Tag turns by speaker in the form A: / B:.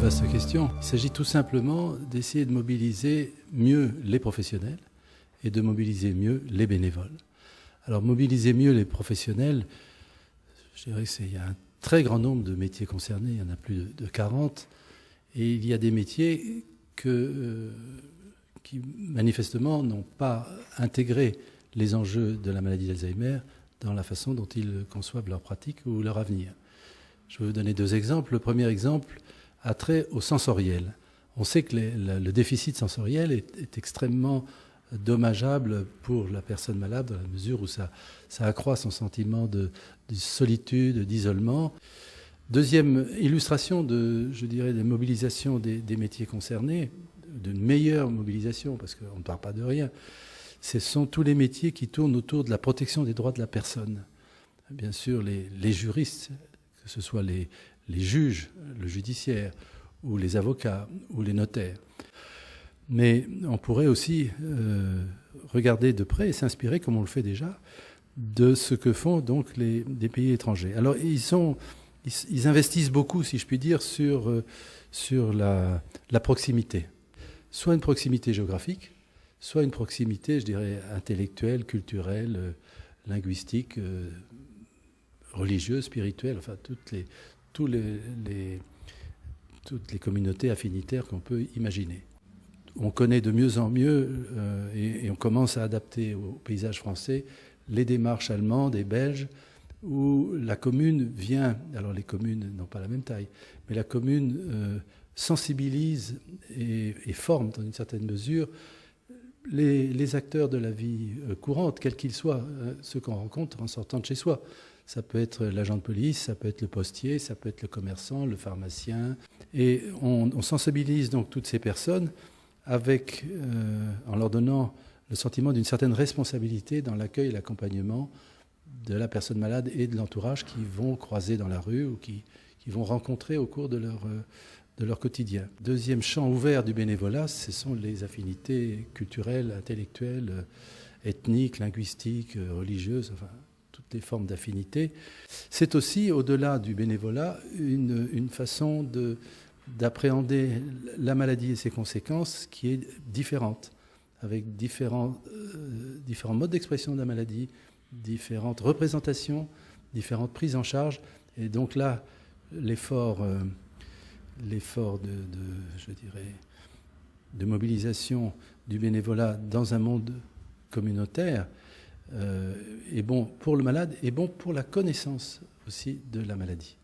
A: vaste question. Il s'agit tout simplement d'essayer de mobiliser mieux les professionnels et de mobiliser mieux les bénévoles. Alors mobiliser mieux les professionnels, je dirais qu'il y a un très grand nombre de métiers concernés, il y en a plus de 40, et il y a des métiers qui manifestement n'ont pas intégré les enjeux de la maladie d'Alzheimer dans la façon dont ils conçoivent leur pratique ou leur avenir. Je vais vous donner 2 exemples. Le premier exemple a trait au sensoriel. On sait que le déficit sensoriel est extrêmement dommageable pour la personne malade dans la mesure où ça accroît son sentiment de solitude, d'isolement. Deuxième illustration je dirais, des mobilisations des métiers concernés, d'une meilleure mobilisation, parce qu'on ne part pas de rien, ce sont tous les métiers qui tournent autour de la protection des droits de la personne. Bien sûr, les juristes, que ce soit les juges, le judiciaire, ou les avocats, ou les notaires. Mais on pourrait aussi regarder de près et s'inspirer, comme on le fait déjà, de ce que font donc des pays étrangers. Alors ils investissent beaucoup, si je puis dire, sur la proximité. Soit une proximité géographique, soit une proximité, je dirais, intellectuelle, culturelle, linguistique, religieuse, spirituelle, enfin toutes les communautés affinitaires qu'on peut imaginer. On connaît de mieux en mieux, et on commence à adapter au paysage français, les démarches allemandes et belges, où la commune vient, alors les communes n'ont pas la même taille, mais la commune sensibilise et forme dans une certaine mesure les acteurs de la vie courante, quels qu'ils soient, ceux qu'on rencontre en sortant de chez soi. Ça peut être l'agent de police, ça peut être le postier, ça peut être le commerçant, le pharmacien. Et on sensibilise donc toutes ces personnes en leur donnant le sentiment d'une certaine responsabilité dans l'accueil et l'accompagnement de la personne malade et de l'entourage qui vont croiser dans la rue ou qui vont rencontrer au cours de leur quotidien. Deuxième champ ouvert du bénévolat, ce sont les affinités culturelles, intellectuelles, ethniques, linguistiques, religieuses, enfin toutes les formes d'affinité. C'est aussi, au-delà du bénévolat, une façon d'appréhender la maladie et ses conséquences qui est différente, avec différents modes d'expression de la maladie, différentes représentations, différentes prises en charge. Et donc là, l'effort de mobilisation du bénévolat dans un monde communautaire est bon pour le malade et bon pour la connaissance aussi de la maladie.